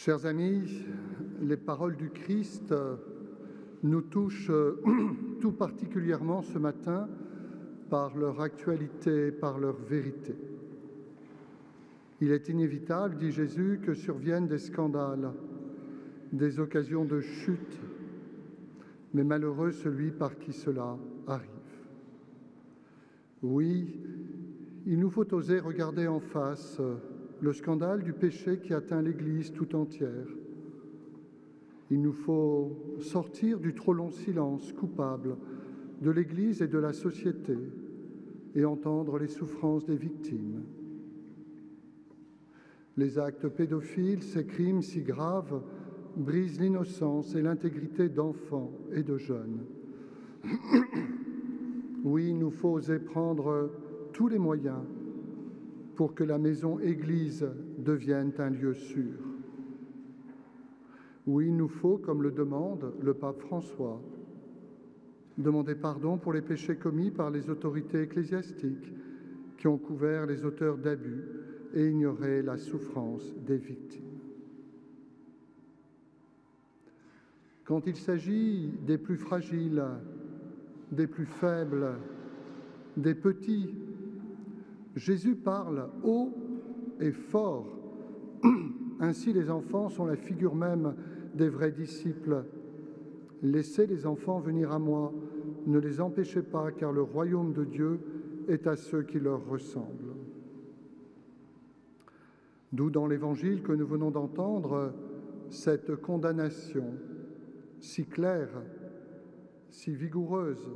Chers amis, les paroles du Christ nous touchent tout particulièrement ce matin par leur actualité, par leur vérité. Il est inévitable, dit Jésus, que surviennent des scandales, des occasions de chute, mais malheureux celui par qui cela arrive. Oui, il nous faut oser regarder en face le scandale du péché qui atteint l'Église tout entière. Il nous faut sortir du trop long silence coupable de l'Église et de la société et entendre les souffrances des victimes. Les actes pédophiles, ces crimes si graves, brisent l'innocence et l'intégrité d'enfants et de jeunes. Oui, il nous faut oser prendre tous les moyens pour que la maison Église devienne un lieu sûr. Oui, il nous faut, comme le demande le pape François, demander pardon pour les péchés commis par les autorités ecclésiastiques qui ont couvert les auteurs d'abus et ignoré la souffrance des victimes. Quand il s'agit des plus fragiles, des plus faibles, des petits, Jésus parle haut et fort. Ainsi, les enfants sont la figure même des vrais disciples. Laissez les enfants venir à moi, ne les empêchez pas, car le royaume de Dieu est à ceux qui leur ressemblent. D'où dans l'Évangile que nous venons d'entendre cette condamnation si claire, si vigoureuse,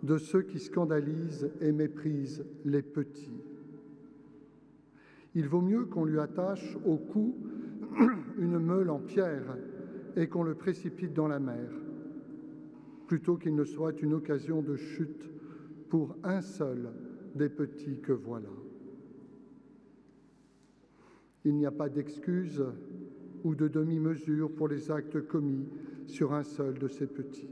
de ceux qui scandalisent et méprisent les petits. Il vaut mieux qu'on lui attache au cou une meule en pierre et qu'on le précipite dans la mer, plutôt qu'il ne soit une occasion de chute pour un seul des petits que voilà. Il n'y a pas d'excuse ou de demi-mesure pour les actes commis sur un seul de ces petits.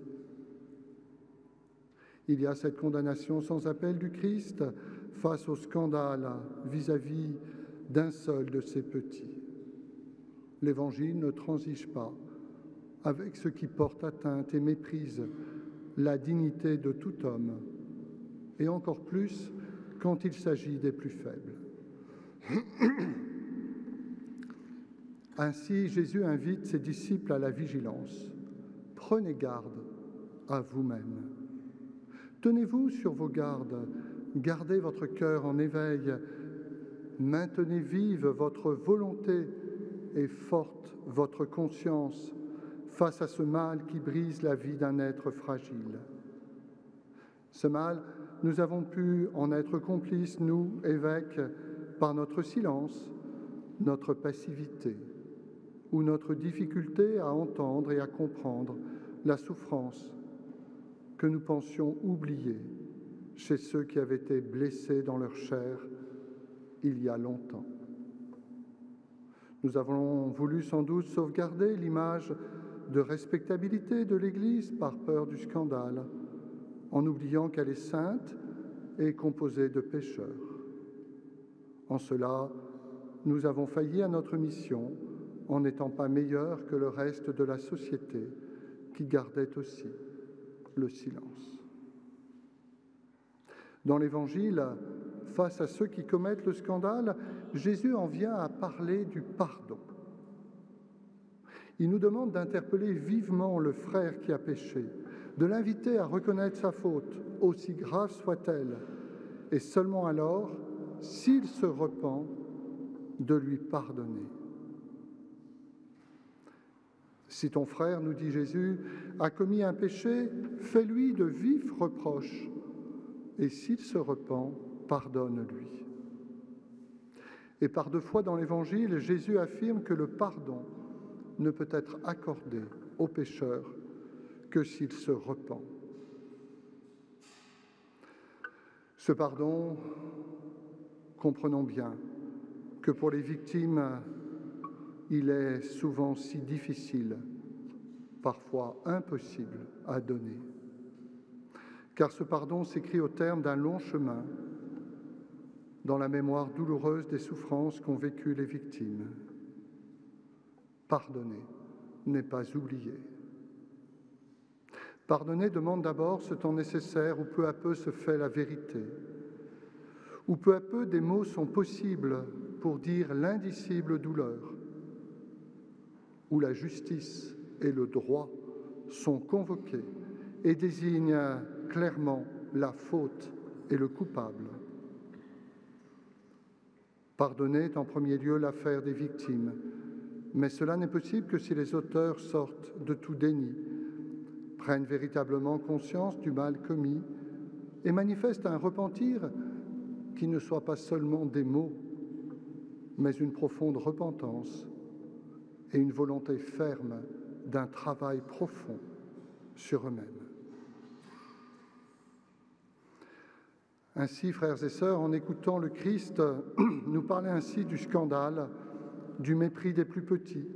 Il y a cette condamnation sans appel du Christ face au scandale vis-à-vis d'un seul de ces petits. L'Évangile ne transige pas avec ce qui porte atteinte et méprise la dignité de tout homme, et encore plus quand il s'agit des plus faibles. Ainsi, Jésus invite ses disciples à la vigilance. Prenez garde à vous-même. Tenez-vous sur vos gardes, gardez votre cœur en éveil, maintenez vive votre volonté et forte votre conscience face à ce mal qui brise la vie d'un être fragile. Ce mal, nous avons pu en être complices, nous, évêques, par notre silence, notre passivité ou notre difficulté à entendre et à comprendre la souffrance que nous pensions oublier chez ceux qui avaient été blessés dans leur chair il y a longtemps. Nous avons voulu sans doute sauvegarder l'image de respectabilité de l'Église par peur du scandale, en oubliant qu'elle est sainte et composée de pécheurs. En cela, nous avons failli à notre mission en n'étant pas meilleurs que le reste de la société qui gardait aussi le silence. Dans l'Évangile, face à ceux qui commettent le scandale, Jésus en vient à parler du pardon. Il nous demande d'interpeller vivement le frère qui a péché, de l'inviter à reconnaître sa faute, aussi grave soit-elle, et seulement alors, s'il se repent, de lui pardonner. Si ton frère, nous dit Jésus, a commis un péché, fais-lui de vifs reproches, et s'il se repent, pardonne-lui. Et par deux fois dans l'Évangile, Jésus affirme que le pardon ne peut être accordé au pécheur que s'il se repent. Ce pardon, comprenons bien que pour les victimes, il est souvent si difficile, parfois impossible à donner. Car ce pardon s'écrit au terme d'un long chemin dans la mémoire douloureuse des souffrances qu'ont vécues les victimes. Pardonner n'est pas oublier. Pardonner demande d'abord ce temps nécessaire où peu à peu se fait la vérité, où peu à peu des mots sont possibles pour dire l'indicible douleur, où la justice et le droit sont convoqués et désignent clairement la faute et le coupable. Pardonner est en premier lieu l'affaire des victimes, mais cela n'est possible que si les auteurs sortent de tout déni, prennent véritablement conscience du mal commis et manifestent un repentir qui ne soit pas seulement des mots, mais une profonde repentance et une volonté ferme d'un travail profond sur eux-mêmes. Ainsi, frères et sœurs, en écoutant le Christ nous parler ainsi du scandale, du mépris des plus petits,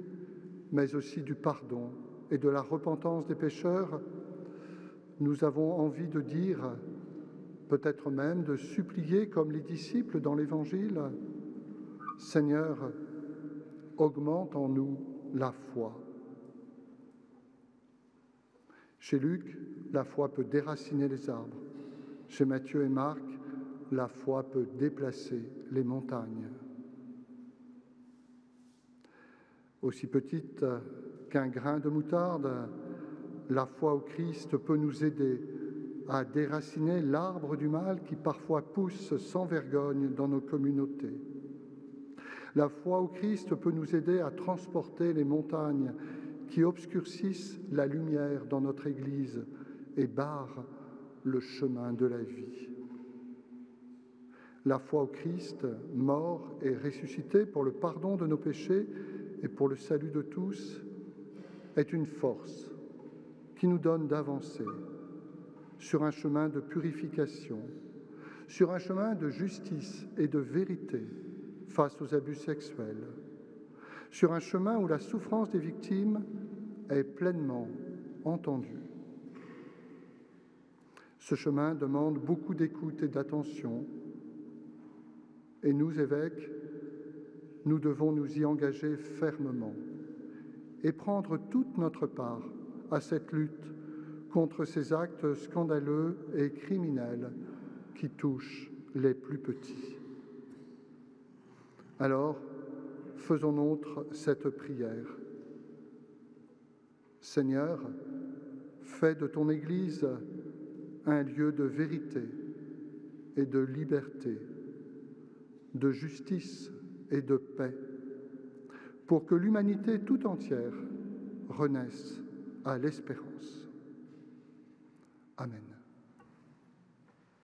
mais aussi du pardon et de la repentance des pécheurs, nous avons envie de dire, peut-être même de supplier comme les disciples dans l'Évangile, « Seigneur, augmente en nous la foi ». Chez Luc, la foi peut déraciner les arbres. Chez Matthieu et Marc, la foi peut déplacer les montagnes. Aussi petite qu'un grain de moutarde, la foi au Christ peut nous aider à déraciner l'arbre du mal qui parfois pousse sans vergogne dans nos communautés. La foi au Christ peut nous aider à transporter les montagnes qui obscurcissent la lumière dans notre Église et barrent le chemin de la vie. La foi au Christ, mort et ressuscité pour le pardon de nos péchés et pour le salut de tous, est une force qui nous donne d'avancer sur un chemin de purification, sur un chemin de justice et de vérité face aux abus sexuels, sur un chemin où la souffrance des victimes est pleinement entendue. Ce chemin demande beaucoup d'écoute et d'attention, et nous, évêques, nous devons nous y engager fermement et prendre toute notre part à cette lutte contre ces actes scandaleux et criminels qui touchent les plus petits. Alors, faisons nôtre cette prière. Seigneur, fais de ton Église un lieu de vérité et de liberté, de justice et de paix, pour que l'humanité tout entière renaisse à l'espérance. Amen.